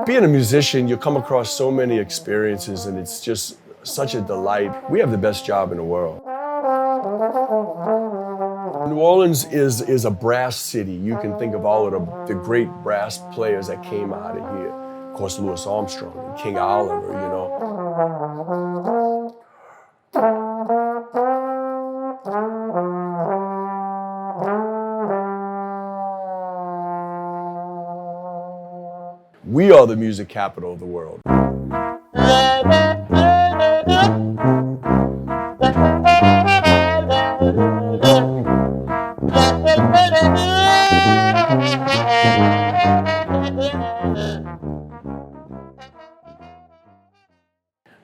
Being a musician, you come across so many experiences and it's just such a delight. We have the best job in the world. New Orleans is a brass city. You can think of all of the great brass players that came out of here. Of course, Louis Armstrong and King Oliver, you know. We are the music capital of the world.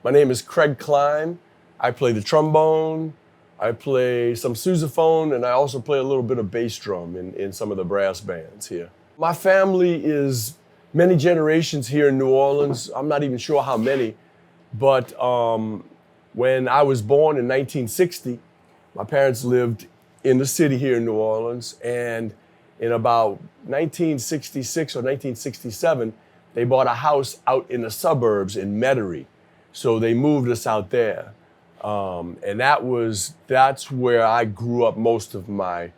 My name is Craig Klein. I play the trombone, I play some sousaphone, and I also play a little bit of bass drum in some of the brass bands here. My family is many generations here in New Orleans. I'm not even sure how many, but when I was born in 1960, my parents lived in the city here in New Orleans, and in about 1966 or 1967, they bought a house out in the suburbs in Metairie. So they moved us out there. And that's where I grew up most of my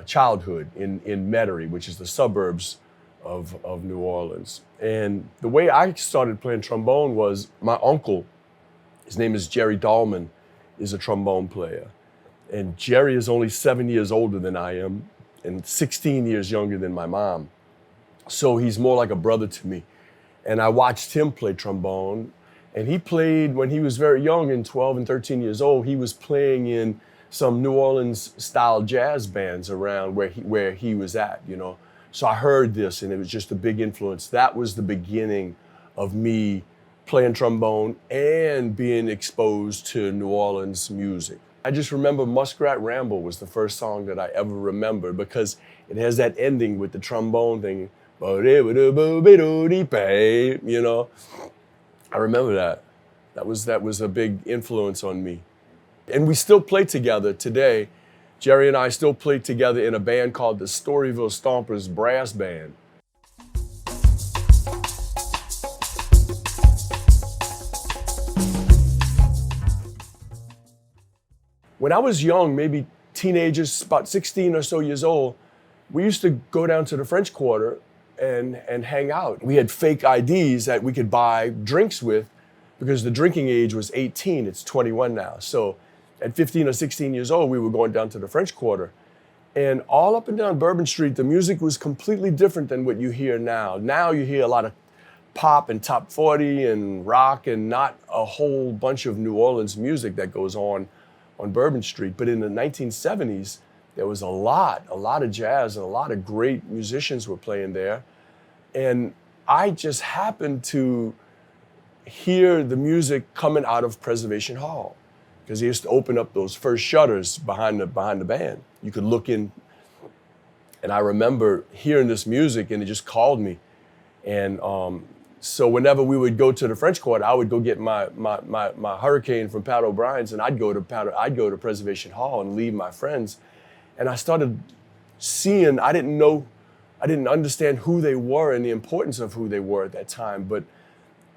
childhood, in Metairie, which is the suburbs of New Orleans. And the way I started playing trombone was my uncle, his name is Jerry Dahlman, is a trombone player. And Jerry is only 7 years older than I am and 16 years younger than my mom. So he's more like a brother to me. And I watched him play trombone. And he played when he was very young, and 12 and 13 years old, he was playing in some New Orleans style jazz bands around where he was at, you know. So I heard this and it was just a big influence. That was the beginning of me playing trombone and being exposed to New Orleans music. I just remember Muskrat Ramble was the first song that I ever remember because it has that ending with the trombone thing, you know. I remember that. That was a big influence on me. And we still play together today. Jerry and I still play together in a band called the Storyville Stompers Brass Band. When I was young, maybe teenagers, about 16 or so years old, we used to go down to the French Quarter and hang out. We had fake IDs that we could buy drinks with because the drinking age was 18, it's 21 now. So at 15 or 16 years old, we were going down to the French Quarter. And all up and down Bourbon Street, the music was completely different than what you hear now. Now you hear a lot of pop and top 40 and rock and not a whole bunch of New Orleans music that goes on Bourbon Street. But in the 1970s, there was a lot of jazz and a lot of great musicians were playing there. And I just happened to hear the music coming out of Preservation Hall because they used to open up those first shutters behind the band. You could look in, and I remember hearing this music and it just called me. And so whenever we would go to the French Quarter, I would go get my Hurricane from Pat O'Brien's, and I'd go to Preservation Hall and leave my friends. And I started seeing, I didn't understand who they were and the importance of who they were at that time. But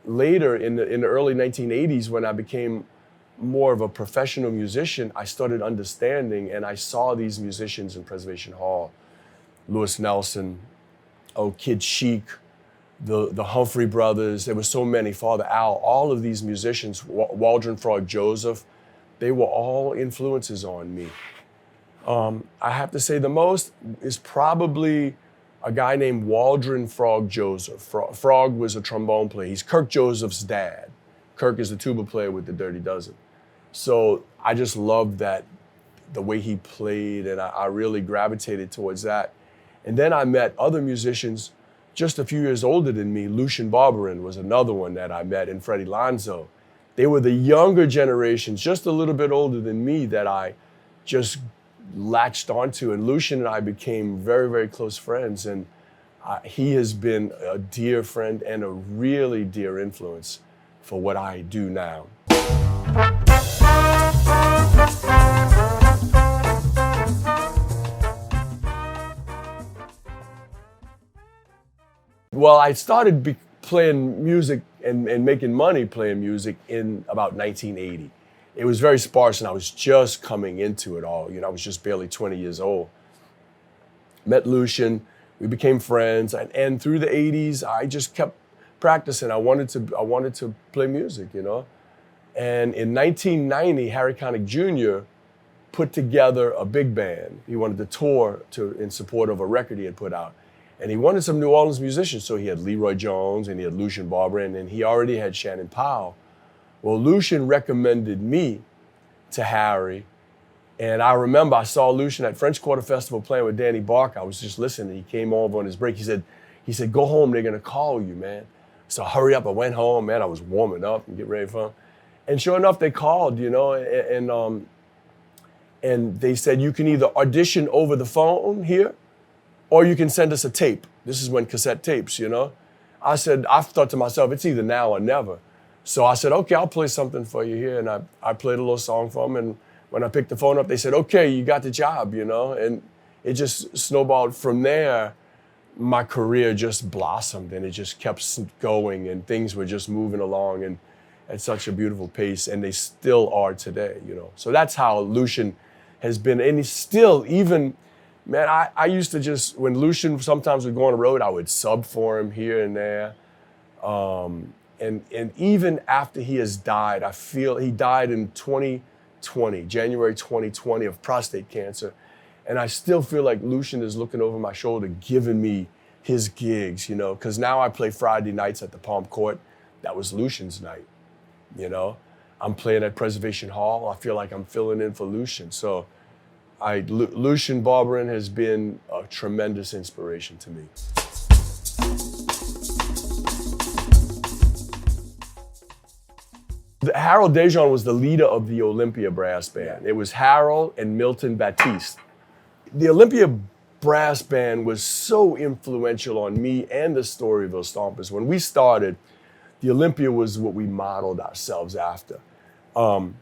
later in the early 1980s, when I became more of a professional musician, I started understanding, and I saw these musicians in Preservation Hall. Louis Nelson, Kid Chic, the Humphrey Brothers, there were so many, Father Al, all of these musicians, Waldron Frog Joseph, they were all influences on me. I have to say the most is probably a guy named Waldron Frog Joseph. Frog was a trombone player. He's Kirk Joseph's dad. Kirk is the tuba player with the Dirty Dozen. So I just loved that, the way he played, and I really gravitated towards that. And then I met other musicians just a few years older than me. Lucien Barberin was another one that I met, and Freddie Lonzo. They were the younger generations, just a little bit older than me, that I just latched onto. And Lucien and I became very, very close friends. And he has been a dear friend and a really dear influence for what I do now. Well, I started playing music and making money playing music in about 1980. It was very sparse, and I was just coming into it all. I was just barely 20 years old. Met Lucian, we became friends, and through the 80s, I just kept practicing. I wanted to play music, And in 1990, Harry Connick Jr. put together a big band. He wanted to tour in support of a record he had put out. And he wanted some New Orleans musicians, so he had Leroy Jones and he had Lucien Barberin, and he already had Shannon Powell. Well, Lucien recommended me to Harry, and I remember I saw Lucien at French Quarter Festival playing with Danny Barker. I was just listening. He came over on his break. He said, go home, they're gonna call you, man. So I hurry up, I went home, man. I was warming up and getting ready for him. And sure enough, they called, and they said, you can either audition over the phone here, or you can send us a tape. This is when cassette tapes, I thought to myself, it's either now or never. So I said, okay, I'll play something for you here. And I played a little song for them. And when I picked the phone up, they said, okay, you got the job, And it just snowballed from there. My career just blossomed, and it just kept going, and things were just moving along and at such a beautiful pace, and they still are today, So that's how Lucien has been. And he's still, even, man, I used to just, when Lucien sometimes would go on the road, I would sub for him here and there. And even after he has died, I feel he died in 2020, January 2020, of prostate cancer. And I still feel like Lucien is looking over my shoulder, giving me his gigs, because now I play Friday nights at the Palm Court. That was Lucien's night, I'm playing at Preservation Hall. I feel like I'm filling in for Lucien. So Lucien Barberin has been a tremendous inspiration to me. Harold Dejon was the leader of the Olympia brass band. It was Harold and Milton Baptiste. The Olympia brass band was so influential on me and the Storyville Stompers. When we started, the Olympia was what we modeled ourselves after. Now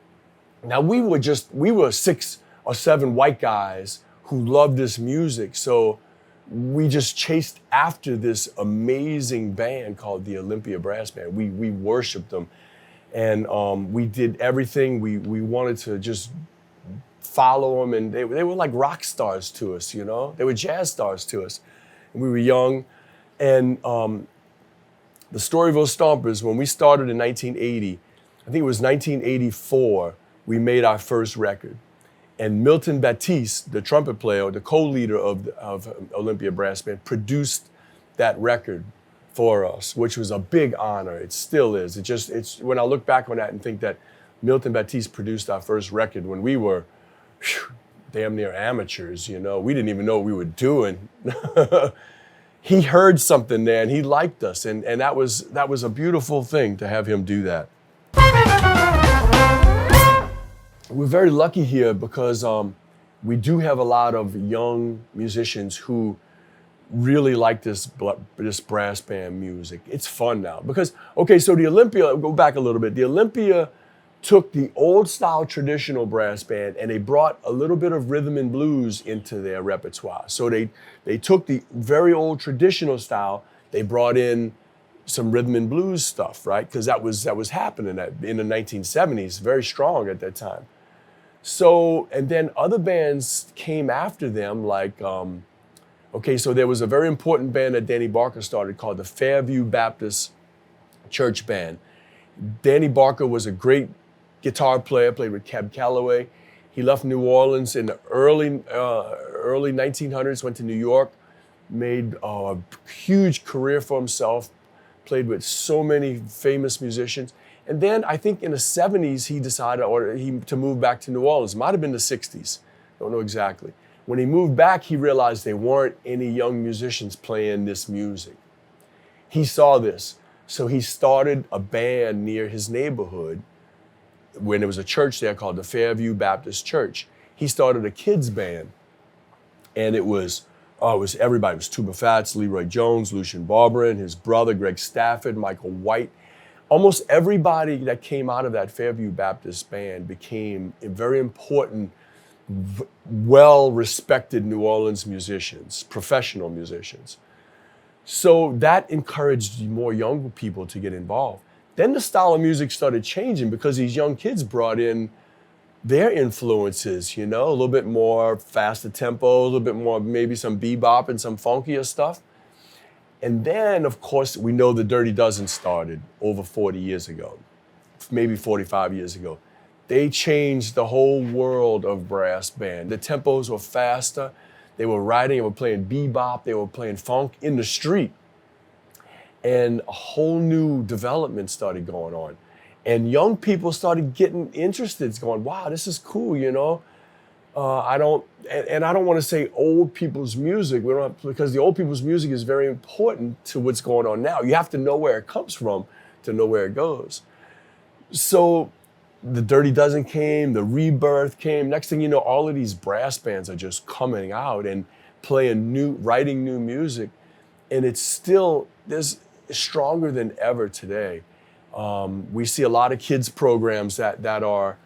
we were 6 or 7 white guys who loved this music. So we just chased after this amazing band called the Olympia Brass Band. We worshiped them. And we did everything. We wanted to just follow them, and they were like rock stars to us, They were jazz stars to us. And we were young. And the Storyville Stompers, when we started in 1980, I think it was 1984, we made our first record. And Milton Baptiste, the trumpet player, the co-leader of Olympia Brass Band, produced that record for us, which was a big honor. It still is. It's when I look back on that and think that Milton Baptiste produced our first record when we were damn near amateurs, We didn't even know what we were doing. He heard something there and he liked us, and that was a beautiful thing to have him do that. We're very lucky here because we do have a lot of young musicians who really like this brass band music. It's fun now because, okay, so the Olympia, go back a little bit. The Olympia took the old style traditional brass band and they brought a little bit of rhythm and blues into their repertoire. So they took the very old traditional style, they brought in some rhythm and blues stuff, right? Because that was happening in the 1970s, very strong at that time. So, and then other bands came after them, like, okay, so there was a very important band that Danny Barker started called the Fairview Baptist Church Band. Danny Barker was a great guitar player, played with Cab Calloway. He left New Orleans in the early 1900s, went to New York, made a huge career for himself, played with so many famous musicians. And then I think in the 70s, he decided to move back to New Orleans. Might have been the 60s, don't know exactly. When he moved back, he realized there weren't any young musicians playing this music. He saw this, so he started a band near his neighborhood when there was a church there called the Fairview Baptist Church. He started a kids band, and it was everybody. It was Tuba Fats, Leroy Jones, Lucien Barberin, his brother Greg Stafford, Michael White. Almost everybody that came out of that Fairview Baptist band became a very important, well-respected New Orleans musicians, professional musicians. So that encouraged more younger people to get involved. Then the style of music started changing because these young kids brought in their influences, a little bit more faster tempo, a little bit more maybe some bebop and some funkier stuff. And then, of course, we know the Dirty Dozen started over 40 years ago, maybe 45 years ago. They changed the whole world of brass band. The tempos were faster. They were writing, they were playing bebop, they were playing funk in the street. And a whole new development started going on. And young people started getting interested, going, wow, this is cool, I don't want to say old people's music, because the old people's music is very important to what's going on now. You have to know where it comes from to know where it goes. So the Dirty Dozen came, the Rebirth came. Next thing you know, all of these brass bands are just coming out and writing new music. And there's stronger than ever today. We see a lot of kids programs that are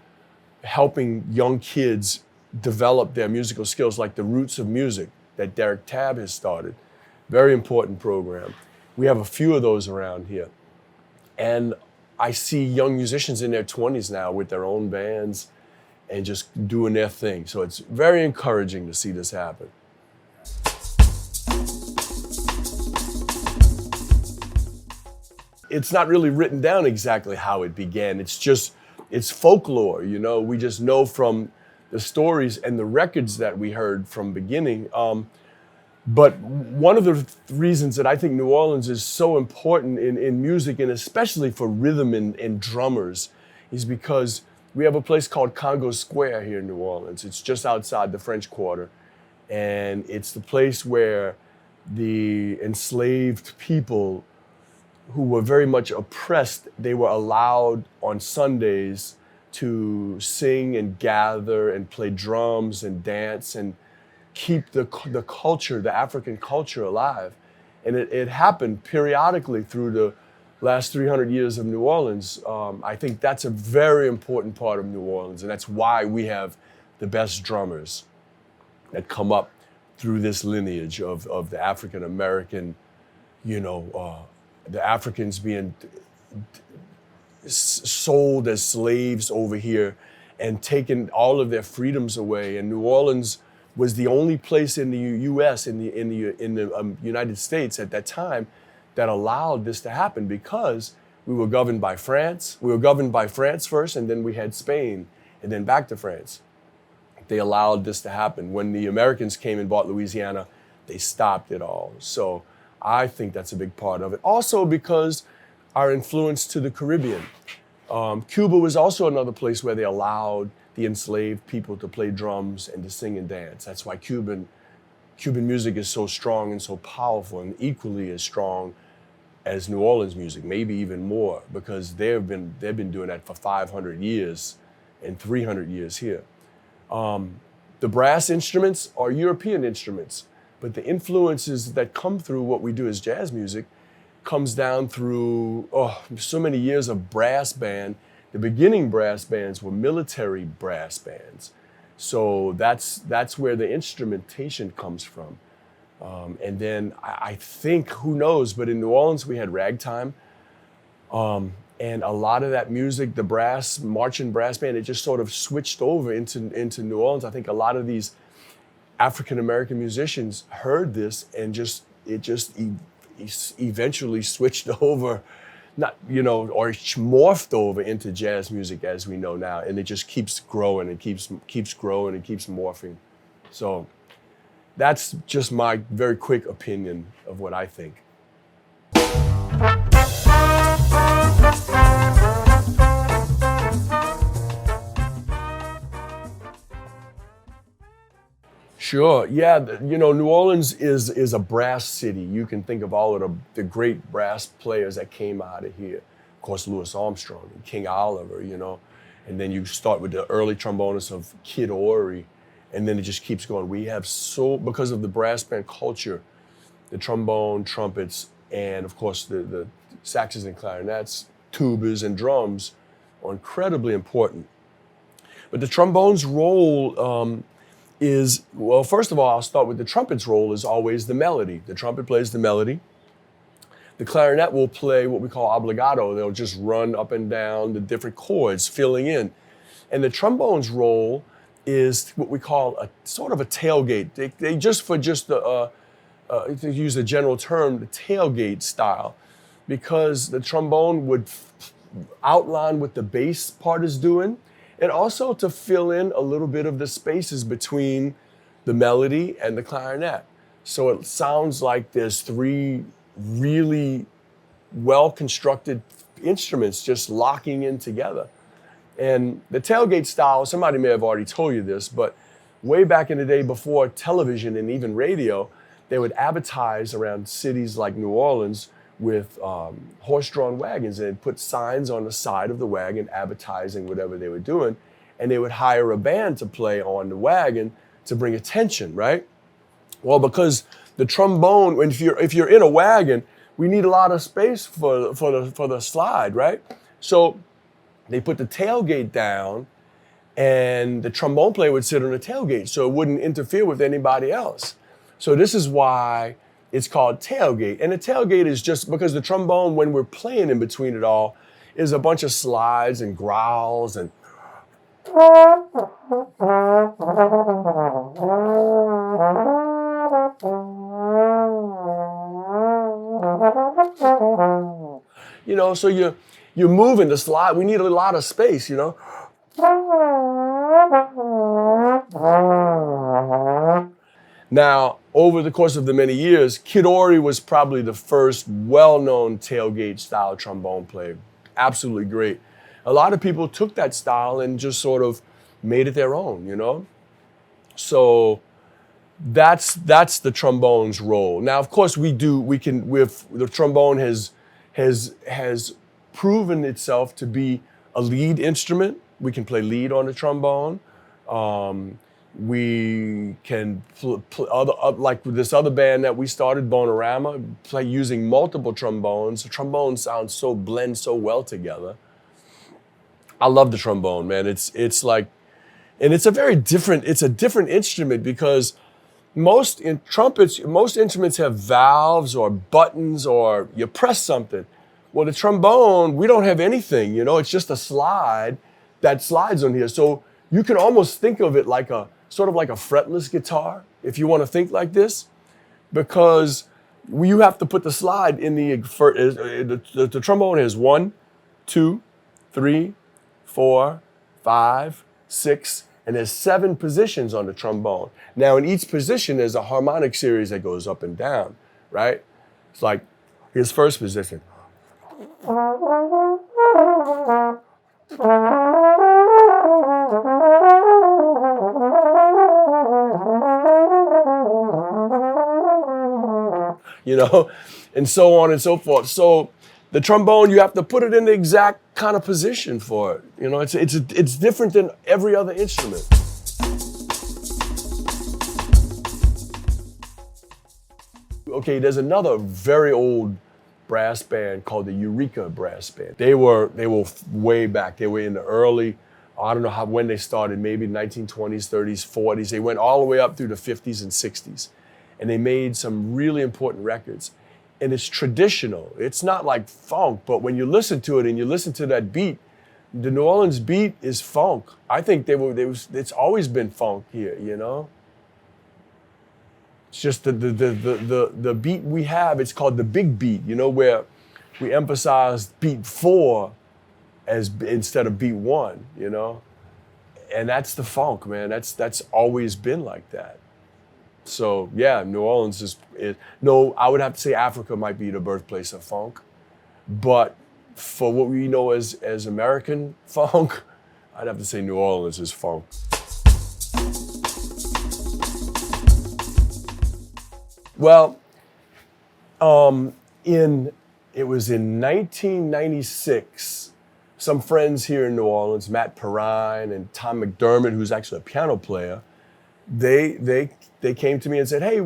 helping young kids develop their musical skills, like the Roots of Music that Derek Tabb has started. Very important program. We have a few of those around here. And I see young musicians in their 20s now with their own bands and just doing their thing. So it's very encouraging to see this happen. It's not really written down exactly how it began. It's folklore, We just know from the stories and the records that we heard from beginning. But one of the reasons that I think New Orleans is so important in music, and especially for rhythm and drummers, is because we have a place called Congo Square here in New Orleans. It's just outside the French Quarter. And it's the place where the enslaved people who were very much oppressed, they were allowed on Sundays to sing and gather and play drums and dance and keep the culture, the African culture alive. And it happened periodically through the last 300 years of New Orleans. I think that's a very important part of New Orleans, and that's why we have the best drummers that come up through this lineage of the African American, the Africans being sold as slaves over here and taken all of their freedoms away. And New Orleans was the only place in the U.S., in the United States at that time, that allowed this to happen, because we were governed by France. We were governed by France first, and then we had Spain, and then back to France. They allowed this to happen. When the Americans came and bought Louisiana, they stopped it all. So I think that's a big part of it. Also because our influence to the Caribbean. Cuba was also another place where they allowed the enslaved people to play drums and to sing and dance. That's why Cuban music is so strong and so powerful, and equally as strong as New Orleans music, maybe even more, because they've been doing that for 500 years and 300 years here. The brass instruments are European instruments, but the influences that come through what we do as jazz music comes down through so many years of brass band. The beginning brass bands were military brass bands. So that's where the instrumentation comes from. And then I think, who knows, but in New Orleans we had ragtime. And a lot of that music, the brass, marching brass band, it just sort of switched over into New Orleans. I think a lot of these African-American musicians heard this and eventually switched over, or morphed over into jazz music as we know now. And it just keeps growing and keeps growing and keeps morphing. So that's just my very quick opinion of what I think. Sure, yeah, New Orleans is a brass city. You can think of all of the great brass players that came out of here. Of course, Louis Armstrong and King Oliver, and then you start with the early trombonists of Kid Ory, and then it just keeps going. We have because of the brass band culture, the trombone, trumpets, and of course the saxes and clarinets, tubas and drums are incredibly important. But the trombone's role first of all, I'll start with the trumpet's role is always the melody. The trumpet plays the melody, The clarinet will play what we call obligato. They'll just run up and down the different chords, filling in. And the trombone's role is what we call a sort of a tailgate. They just for just the, to use a general term, the tailgate style, because the trombone would outline what the bass part is doing, and also to fill in a little bit of the spaces between the melody and the clarinet. So it sounds like there's three really well-constructed instruments just locking in together. And the tailgate style, somebody may have already told you this, but way back in the day before television and even radio, they would advertise around cities like New Orleans with horse-drawn wagons, and put signs on the side of the wagon advertising whatever they were doing. And they would hire a band to play on the wagon to bring attention, right? Well, because the trombone, if you're in a wagon, we need a lot of space for the slide, right? So they put the tailgate down, and the trombone player would sit on the tailgate so it wouldn't interfere with anybody else. So this is why it's called tailgate. And the tailgate is just because the trombone, when we're playing in between it all, is a bunch of slides and growls and you know, so you're moving the slide. We need a lot of space, you know. Now, over the course of the many years, Kid Ory was probably the first well-known tailgate style trombone player. Absolutely great. A lot of people took that style and just sort of made it their own, you know? So that's the trombone's role. Now, of course, the trombone has proven itself to be a lead instrument. We can play lead on the trombone. We can like with this other band that we started, Bonorama, play using multiple trombones. The trombone sounds blends so well together. I love the trombone, man. It's like, and it's a different instrument, because most instruments have valves or buttons, or you press something. Well, the trombone, we don't have anything, you know, it's just a slide that slides on here. So you can almost think of it like sort of like a fretless guitar, if you want to think like this, because you have to put the slide in the trombone has 1, 2, 3, 4, 5, 6, and there's 7 positions on the trombone. Now, in each position, there's a harmonic series that goes up and down, right? It's like, here's first position. You know, and so on and so forth. So the trombone, you have to put it in the exact kind of position for it. You know, it's different than every other instrument. Okay, there's another very old brass band called the Eureka Brass Band. They were way back. They were in the early, I don't know when they started, maybe 1920s, 30s, 40s. They went all the way up through the 50s and 60s. And they made some really important records. And it's traditional. It's not like funk, but when you listen to it and you listen to that beat, the New Orleans beat is funk. I think it's always been funk here, you know? It's just the beat we have, it's called the big beat, you know, where we emphasize beat 4 instead of beat 1, you know? And that's the funk, man. That's always been like that. So yeah, New Orleans I would have to say Africa might be the birthplace of funk, but for what we know as American funk, I'd have to say New Orleans is funk. Well, it was in 1996, some friends here in New Orleans, Matt Perrine and Tom McDermott, who's actually a piano player, they came to me and said, hey,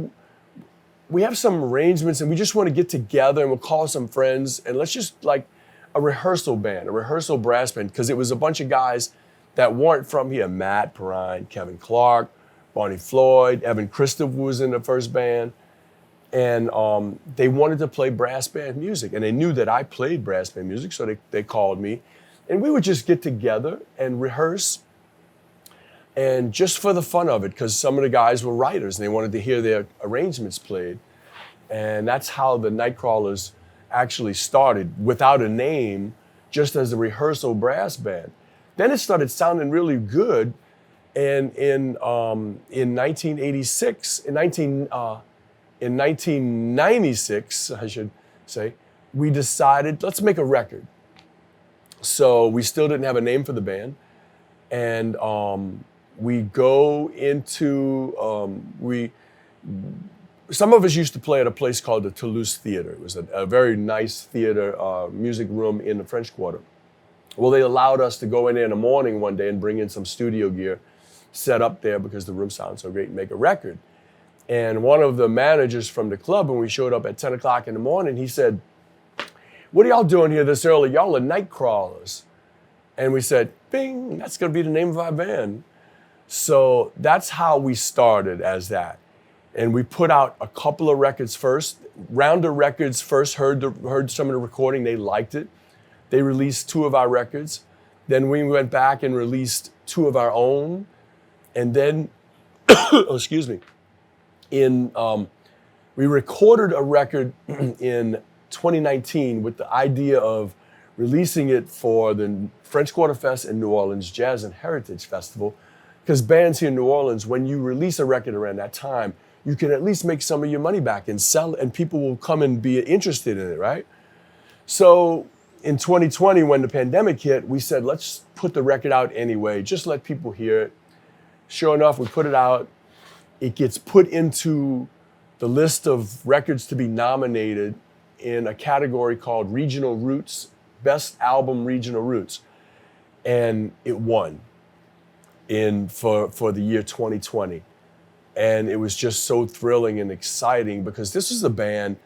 we have some arrangements and we just want to get together and we'll call some friends and let's just like a rehearsal brass band, because it was a bunch of guys that weren't from here. Matt Perrine, Kevin Clark, Bonnie Floyd, Evan Christopher was in the first band. And they wanted to play brass band music, and they knew that I played brass band music, so they called me, and we would just get together and rehearse, and just for the fun of it, because some of the guys were writers and they wanted to hear their arrangements played. And that's how the Nightcrawlers actually started, without a name, just as a rehearsal brass band. Then it started sounding really good, and in 1986, in 1996, I should say, we decided, let's make a record. So we still didn't have a name for the band. And we go into, some of us used to play at a place called the Toulouse Theater. It was a very nice theater, music room in the French Quarter. Well, they allowed us to go in there in the morning one day and bring in some studio gear, set up there because the room sounded so great, and make a record. And one of the managers from the club, when we showed up at 10 o'clock in the morning, he said, "What are y'all doing here this early? Y'all are Nightcrawlers." And we said, "Bing, that's gonna be the name of our band." So that's how we started, as that. And we put out a couple of records first. Rounder Records first heard some of the recording, they liked it. They released 2 of our records. Then we went back and released 2 of our own. And then, oh, excuse me, we recorded a record in 2019 with the idea of releasing it for the French Quarter Fest in New Orleans Jazz and Heritage Festival. Because bands here in New Orleans, when you release a record around that time, you can at least make some of your money back and sell it, and people will come and be interested in it, right? So in 2020, when the pandemic hit, we said, let's put the record out anyway, just let people hear it. Sure enough, we put it out. It gets put into the list of records to be nominated in a category called Regional Roots, Best Album Regional Roots. And it won for the year 2020. And it was just so thrilling and exciting because this is a band,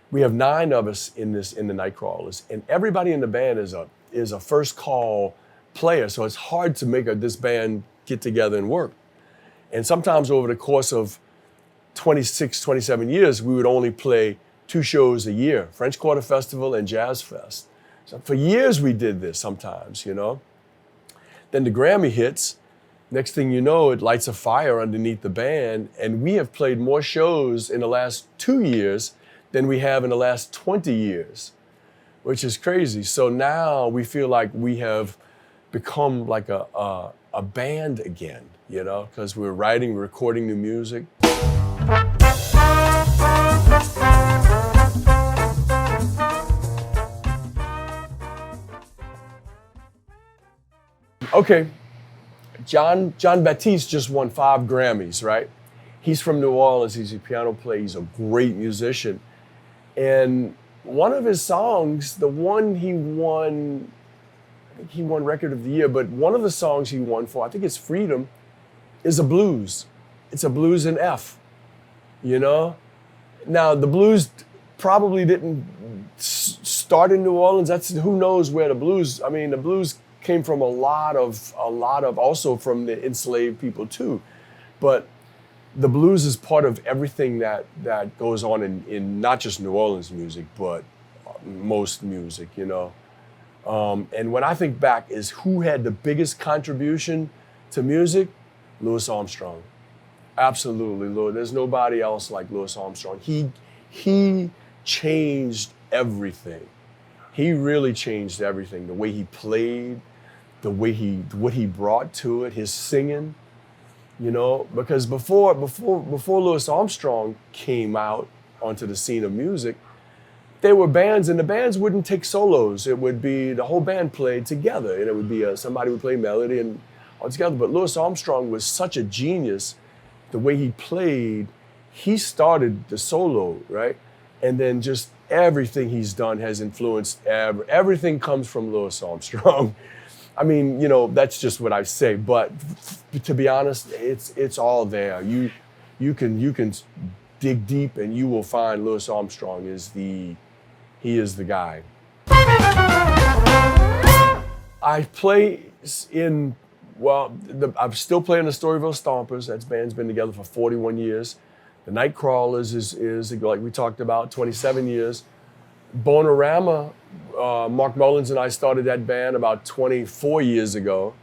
we have 9 of us in the Nightcrawlers, and everybody in the band is a first call player. So it's hard to make this band get together and work. And sometimes over the course of 26, 27 years, we would only play 2 shows a year, French Quarter Festival and Jazz Fest. So for years we did this sometimes, you know. Then the Grammy hits. Next thing you know, it lights a fire underneath the band, and we have played more shows in the last 2 years than we have in the last 20 years, which is crazy. So now we feel like we have become like a band again, you know, because we're writing, recording new music. Okay, John Baptiste just won 5 Grammys, right? He's from New Orleans, he's a piano player, he's a great musician. And one of his songs, the one he won, I think he won Record of the Year, but one of the songs he won for, I think it's Freedom, is a blues. It's a blues in F, you know? Now, the blues probably didn't start in New Orleans. Who knows where the blues came from a lot of also from the enslaved people too. But the blues is part of everything that goes on in not just New Orleans music, but most music, you know. And when I think back is who had the biggest contribution to music? Louis Armstrong. Absolutely, Louis. There's nobody else like Louis Armstrong. He changed everything. He really changed everything. The way he played, what he brought to it, his singing, you know, because before Louis Armstrong came out onto the scene of music, there were bands, and the bands wouldn't take solos. It would be the whole band played together, and it would be somebody would play melody and all together. But Louis Armstrong was such a genius. The way he played, he started the solo, right? And then just everything he's done has influenced, everything comes from Louis Armstrong. I mean, you know, that's just what I say, but to be honest, it's all there. You can dig deep and you will find Louis Armstrong is the guy. I play I'm still playing the Storyville Stompers. That band's been together for 41 years. The Nightcrawlers is like we talked about, 27 years. Bonerama, Mark Mullins and I started that band about 24 years ago.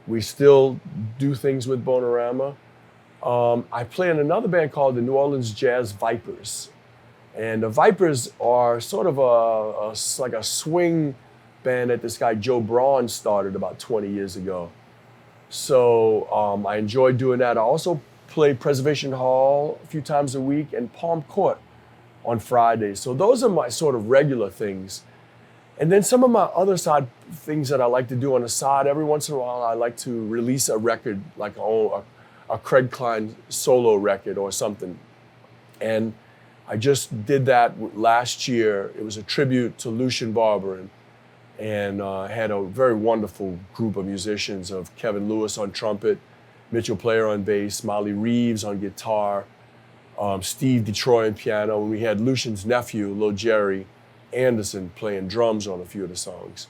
We still do things with Bonerama. I play in another band called the New Orleans Jazz Vipers. And the Vipers are sort of like a swing band that this guy Joe Braun started about 20 years ago. So I enjoy doing that. I also play Preservation Hall a few times a week and Palm Court on Fridays. So those are my sort of regular things. And then some of my other side things that I like to do on the side, every once in a while I like to release a record, like a Craig Klein solo record or something. And I just did that last year. It was a tribute to Lucien Barber, and had a very wonderful group of musicians of Kevin Lewis on trumpet, Mitchell Player on bass, Molly Reeves on guitar, Steve Detroit on piano, and we had Lucien's nephew, Lil Jerry Anderson, playing drums on a few of the songs.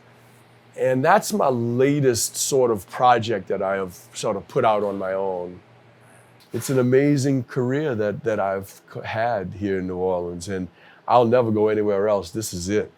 And that's my latest sort of project that I have sort of put out on my own. It's an amazing career that I've had here in New Orleans, and I'll never go anywhere else. This is it.